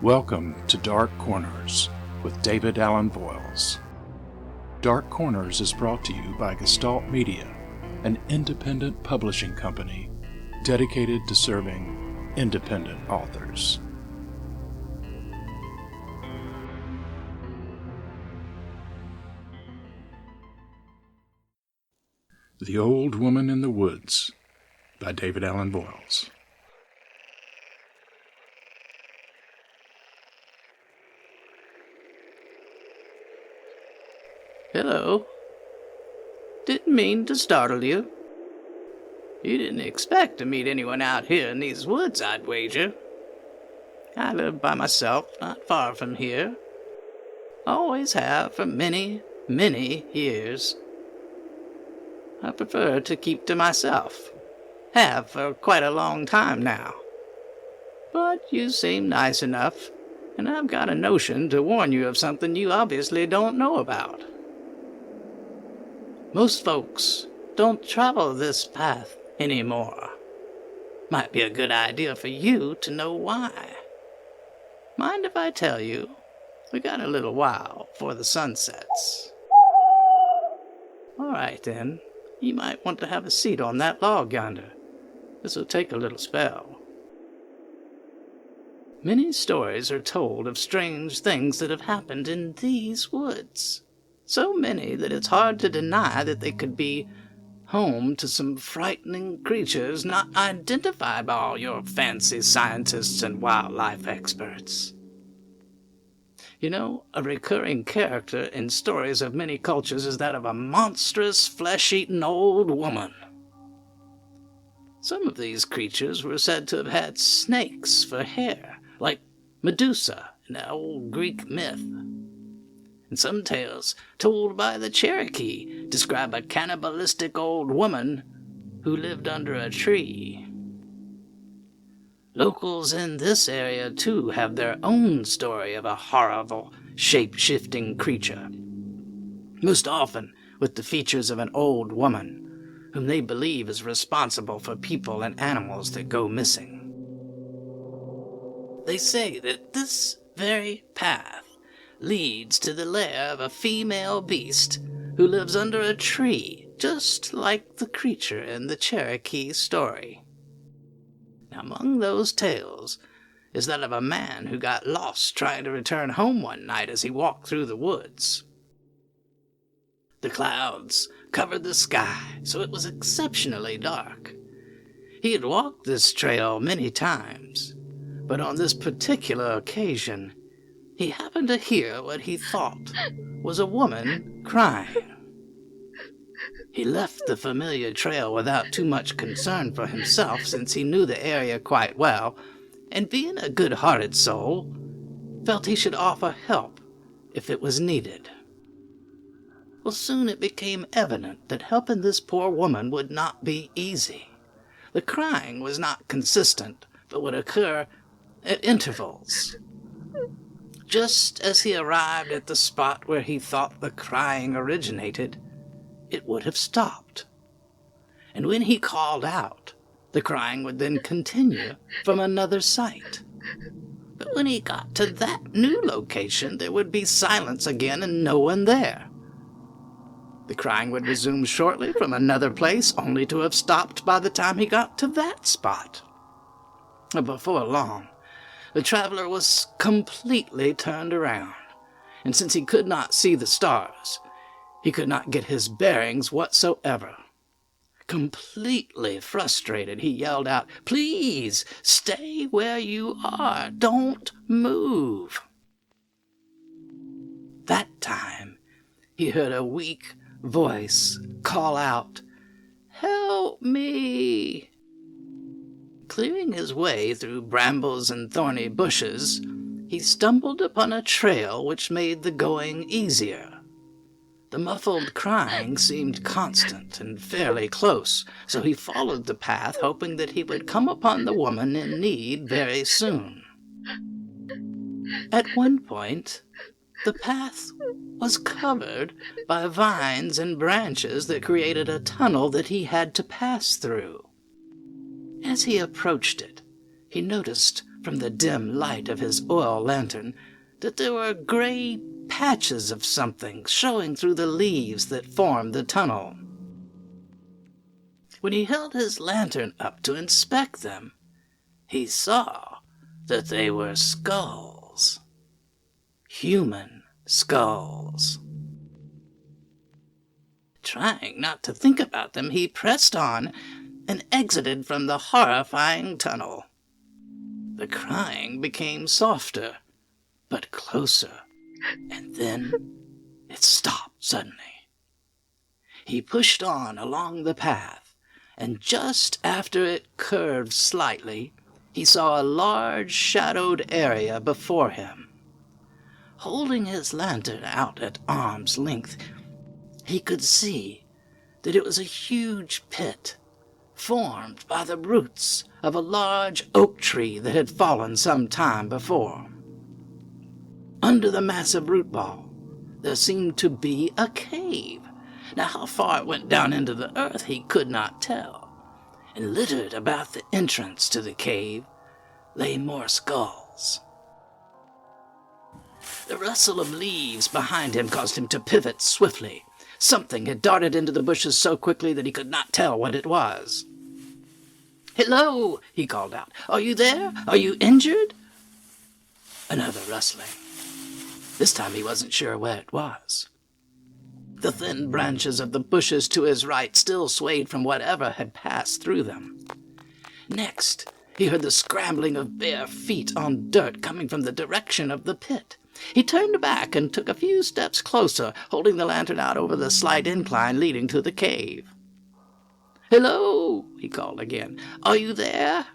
Welcome to Dark Corners with David Allen Voyles. Dark Corners is brought to you by Gestalt Media, an independent publishing company dedicated to serving independent authors. The Old Woman in the Woods by David Allen Voyles. Hello. Didn't mean to startle you. You didn't expect to meet anyone out here in these woods, I'd wager. I live by myself, not far from here. Always have for many, many years. I prefer to keep to myself. Have for quite a long time now. But you seem nice enough, and I've got a notion to warn you of something you obviously don't know about. Most folks don't travel this path anymore. Might be a good idea for you to know why. Mind if I tell you? We got a little while before the sun sets. All right, then. You might want to have a seat on that log yonder. This'll take a little spell. Many stories are told of strange things that have happened in these woods. So many that it's hard to deny that they could be home to some frightening creatures not identified by all your fancy scientists and wildlife experts. You know, a recurring character in stories of many cultures is that of a monstrous, flesh-eating old woman. Some of these creatures were said to have had snakes for hair, like Medusa in the old Greek myth. And some tales told by the Cherokee describe a cannibalistic old woman who lived under a tree. Locals in this area, too, have their own story of a horrible, shape-shifting creature, most often with the features of an old woman, whom they believe is responsible for people and animals that go missing. They say that this very path leads to the lair of a female beast who lives under a tree, just like the creature in the Cherokee story. Now, among those tales is that of a man who got lost trying to return home one night as he walked through the woods. The clouds covered the sky, so it was exceptionally dark. He had walked this trail many times, but on this particular occasion, he happened to hear what he thought was a woman crying. He left the familiar trail without too much concern for himself, since he knew the area quite well, and being a good-hearted soul, felt he should offer help if it was needed. Well, soon it became evident that helping this poor woman would not be easy. The crying was not consistent, but would occur at intervals. Just as he arrived at the spot where he thought the crying originated, it would have stopped. And when he called out, the crying would then continue from another site. But when he got to that new location, there would be silence again and no one there. The crying would resume shortly from another place, only to have stopped by the time he got to that spot. Before long, the traveler was completely turned around, and since he could not see the stars, he could not get his bearings whatsoever. Completely frustrated, he yelled out, "Please, stay where you are. Don't move." That time, he heard a weak voice call out, "Help me!" Clearing his way through brambles and thorny bushes, he stumbled upon a trail which made the going easier. The muffled crying seemed constant and fairly close, so he followed the path, hoping that he would come upon the woman in need very soon. At one point, the path was covered by vines and branches that created a tunnel that he had to pass through. As he approached it, he noticed from the dim light of his oil lantern that there were gray patches of something showing through the leaves that formed the tunnel. When he held his lantern up to inspect them, he saw that they were skulls. Human skulls. Trying not to think about them, he pressed on and exited from the horrifying tunnel. The crying became softer, but closer, and then it stopped suddenly. He pushed on along the path, and just after it curved slightly, he saw a large shadowed area before him. Holding his lantern out at arm's length, he could see that it was a huge pit formed by the roots of a large oak tree that had fallen some time before. Under the massive root ball, there seemed to be a cave. Now, how far it went down into the earth he could not tell, and littered about the entrance to the cave lay more skulls. The rustle of leaves behind him caused him to pivot swiftly. Something had darted into the bushes so quickly that he could not tell what it was. "Hello!" he called out. "Are you there? Are you injured?" Another rustling. This time he wasn't sure where it was. The thin branches of the bushes to his right still swayed from whatever had passed through them. Next, he heard the scrambling of bare feet on dirt coming from the direction of the pit. He turned back and took a few steps closer, holding the lantern out over the slight incline leading to the cave. "Hello!" he called again. "Are you there?"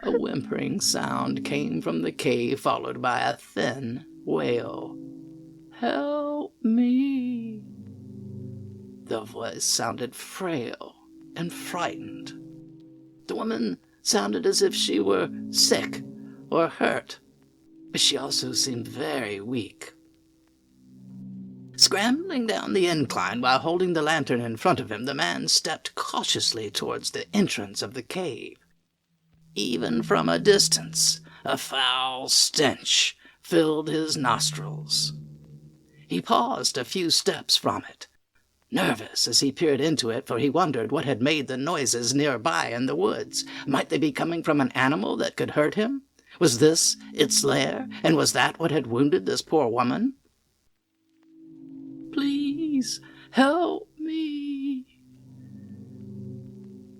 A whimpering sound came from the cave, followed by a thin wail. "Help me!" The voice sounded frail and frightened. The woman sounded as if she were sick or hurt, but she also seemed very weak. Scrambling down the incline while holding the lantern in front of him, the man stepped cautiously towards the entrance of the cave. Even from a distance, a foul stench filled his nostrils. He paused a few steps from it, nervous as he peered into it, for he wondered what had made the noises nearby in the woods. Might they be coming from an animal that could hurt him? Was this its lair, and was that what had wounded this poor woman? "Please, help me."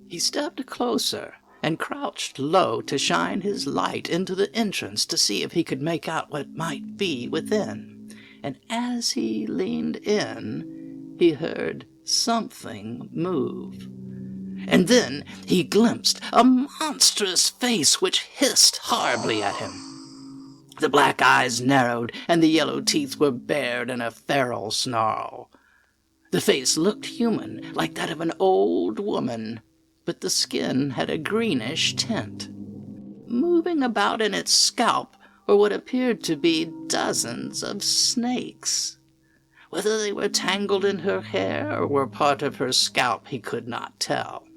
He stepped closer and crouched low to shine his light into the entrance to see if he could make out what might be within. And as he leaned in, he heard something move. And then he glimpsed a monstrous face which hissed horribly at him. The black eyes narrowed, and the yellow teeth were bared in a feral snarl. The face looked human, like that of an old woman, but the skin had a greenish tint. Moving about in its scalp were what appeared to be dozens of snakes. Whether they were tangled in her hair or were part of her scalp, he could not tell.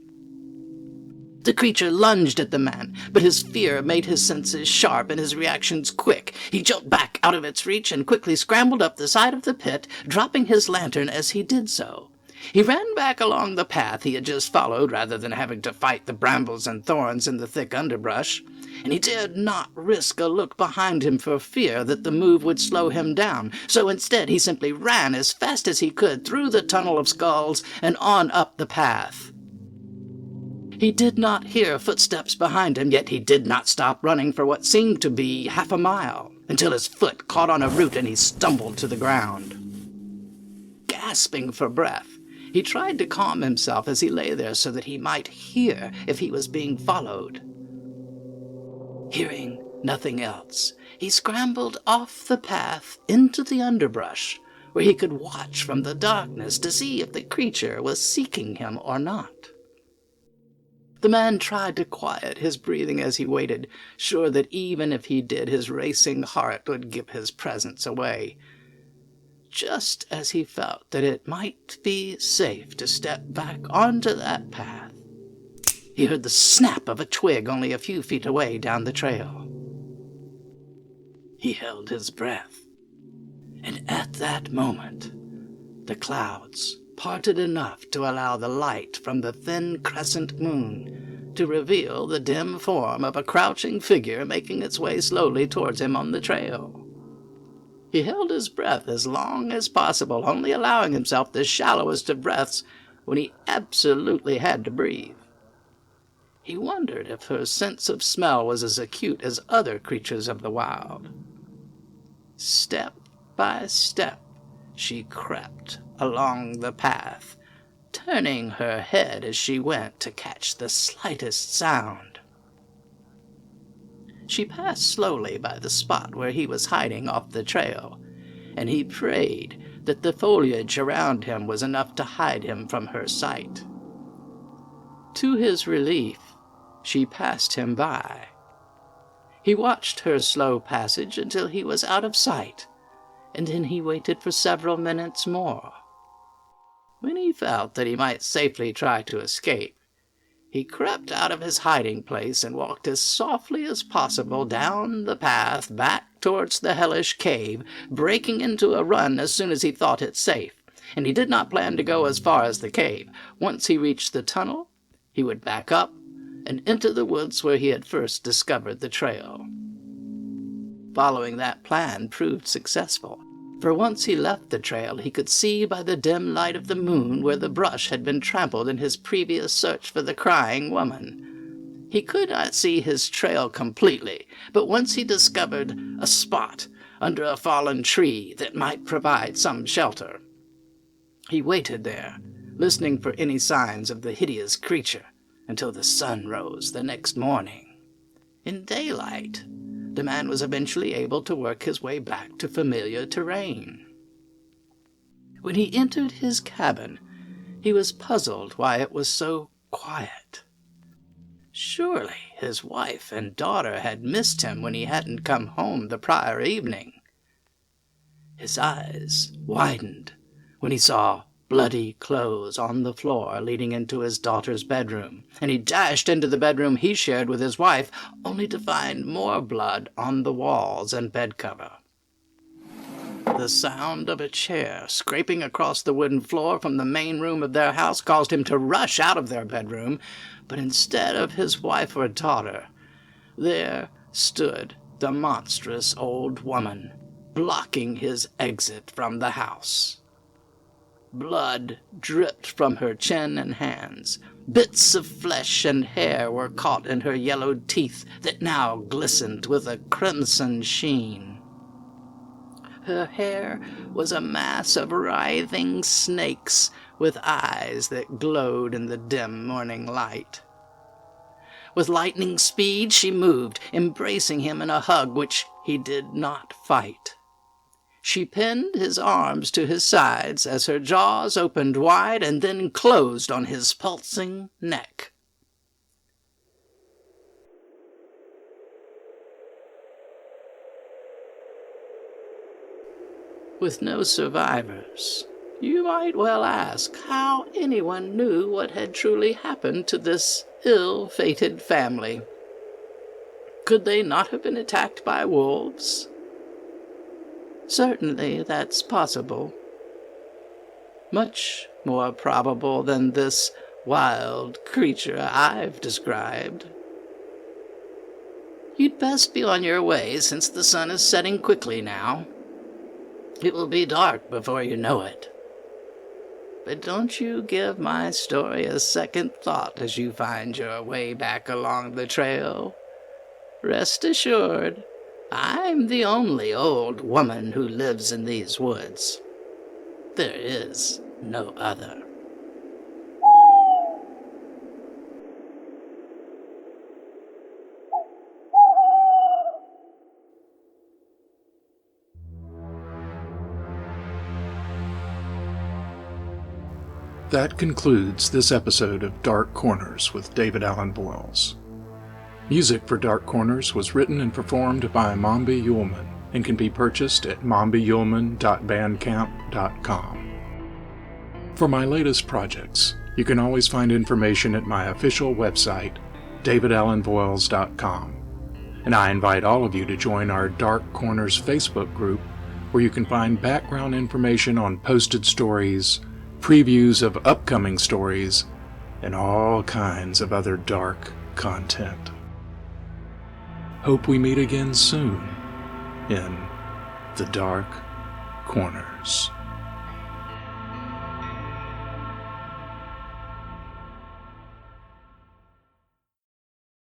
The creature lunged at the man, but his fear made his senses sharp and his reactions quick. He jumped back out of its reach and quickly scrambled up the side of the pit, dropping his lantern as he did so. He ran back along the path he had just followed, rather than having to fight the brambles and thorns in the thick underbrush, and he dared not risk a look behind him for fear that the move would slow him down. So instead he simply ran as fast as he could through the tunnel of skulls and on up the path. He did not hear footsteps behind him, yet he did not stop running for what seemed to be half a mile, until his foot caught on a root and he stumbled to the ground. Gasping for breath, he tried to calm himself as he lay there so that he might hear if he was being followed. Hearing nothing else, he scrambled off the path into the underbrush, where he could watch from the darkness to see if the creature was seeking him or not. The man tried to quiet his breathing as he waited, sure that even if he did, his racing heart would give his presence away. Just as he felt that it might be safe to step back onto that path, he heard the snap of a twig only a few feet away down the trail. He held his breath, and at that moment, the clouds parted enough to allow the light from the thin crescent moon to reveal the dim form of a crouching figure making its way slowly towards him on the trail. He held his breath as long as possible, only allowing himself the shallowest of breaths when he absolutely had to breathe. He wondered if her sense of smell was as acute as other creatures of the wild. Step by step, she crept along the path, turning her head as she went to catch the slightest sound. She passed slowly by the spot where he was hiding off the trail, and he prayed that the foliage around him was enough to hide him from her sight. To his relief, she passed him by. He watched her slow passage until he was out of sight, and then he waited for several minutes more. When he felt that he might safely try to escape, he crept out of his hiding place and walked as softly as possible down the path back towards the hellish cave, breaking into a run as soon as he thought it safe, and he did not plan to go as far as the cave. Once he reached the tunnel, he would back up and enter the woods where he had first discovered the trail. Following that plan proved successful, for once he left the trail, he could see by the dim light of the moon where the brush had been trampled in his previous search for the crying woman. He could not see his trail completely, but once he discovered a spot under a fallen tree that might provide some shelter. He waited there, listening for any signs of the hideous creature, until the sun rose the next morning. In daylight, the man was eventually able to work his way back to familiar terrain. When he entered his cabin, he was puzzled why it was so quiet. Surely his wife and daughter had missed him when he hadn't come home the prior evening. His eyes widened when he saw bloody clothes on the floor leading into his daughter's bedroom, and he dashed into the bedroom he shared with his wife, only to find more blood on the walls and bed cover. The sound of a chair scraping across the wooden floor from the main room of their house caused him to rush out of their bedroom, but instead of his wife or daughter, there stood the monstrous old woman, blocking his exit from the house. Blood dripped from her chin and hands. Bits of flesh and hair were caught in her yellowed teeth that now glistened with a crimson sheen. Her hair was a mass of writhing snakes with eyes that glowed in the dim morning light. With lightning speed she moved, embracing him in a hug which he did not fight. She pinned his arms to his sides as her jaws opened wide and then closed on his pulsing neck. With no survivors, you might well ask how anyone knew what had truly happened to this ill-fated family. Could they not have been attacked by wolves? Certainly that's possible. Much more probable than this wild creature I've described. You'd best be on your way, since the sun is setting quickly now. It will be dark before you know it. But don't you give my story a second thought as you find your way back along the trail. Rest assured, I'm the only old woman who lives in these woods. There is no other. That concludes this episode of Dark Corners with David Allen Voyles. Music for Dark Corners was written and performed by Mombi Yulman and can be purchased at mombiyulman.bandcamp.com. For my latest projects, You can always find information at my official website, davidallenvoyles.com. And I invite all of you to join our Dark Corners Facebook group, where you can find background information on posted stories, previews of upcoming stories, and all kinds of other dark content. Hope we meet again soon in the Dark Corners.